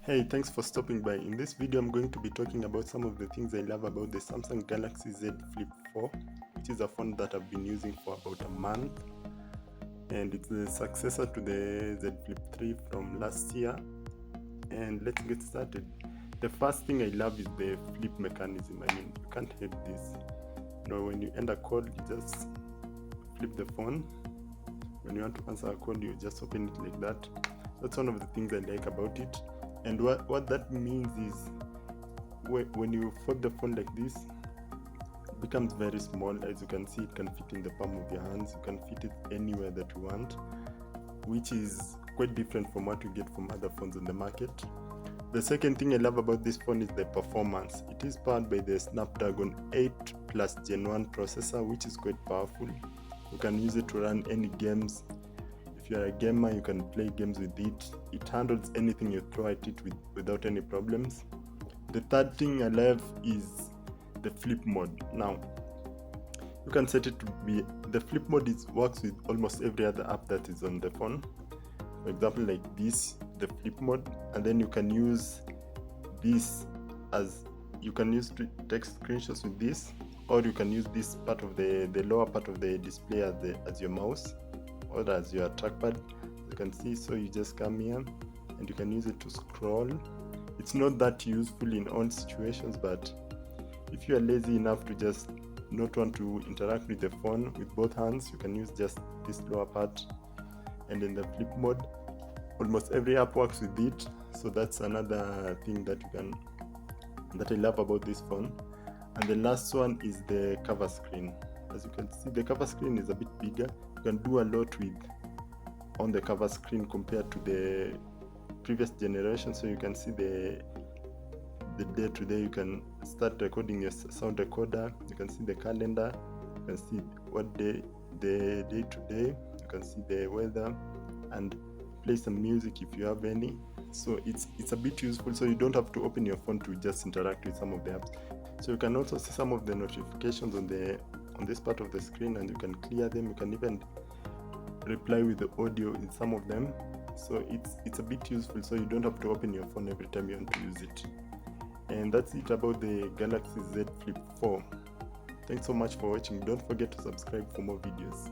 Hey, thanks for stopping by. In this video, I'm going to be talking about some of the things I love about the Samsung Galaxy Z Flip 4, which is a phone that I've been using for about a month. And it's the successor to the Z Flip 3 from last year. And let's get started. The first thing I love is the flip mechanism. I mean, you can't hate this. When you end a call, you just flip the phone. When you want to answer a call, you just open it like that. That's one of the things I like about it. And what that means is when you fold the phone like this, it becomes very small. As you can see, it can fit in the palm of your hands. You can fit it anywhere that you want, which is quite different from what you get from other phones on the market. The second thing I love about this phone is the performance. It is powered by the Snapdragon 8 Plus Gen 1 processor, which is quite powerful. You can use it to run any games. If you're a gamer, you can play games with it. It handles anything you throw at it without any problems. The third thing I love is the flip mode. Now, you can set it to be, the flip mode works with almost every other app that is on the phone. For example, like this, the flip mode, and then you can use this as, you can use to take screenshots with this, or you can use this part of the lower part of the display as your mouse or as your trackpad. You can see, so you just come here and you can use it to scroll. It's not that useful in all situations, but if you are lazy enough to just not want to interact with the phone with both hands, you can use just this lower part. And in the flip mode, almost every app works with it, so that's another thing that I love about this phone. And the last one is the cover screen. As you can see, the cover screen is a bit bigger. You can do a lot on the cover screen compared to the previous generation. So you can see the day to day. You can start recording your sound recorder. You can see the calendar. You can see what day, the day to day. You can see the weather and play some music if you have any. So it's a bit useful, so you don't have to open your phone to just interact with some of the apps. So you can also see some of the notifications on this part of the screen, and you can clear them. You can even reply with the audio in some of them. So it's a bit useful, so you don't have to open your phone every time you want to use it. And that's it about the Galaxy Z Flip 4. Thanks so much for watching. Don't forget to subscribe for more videos.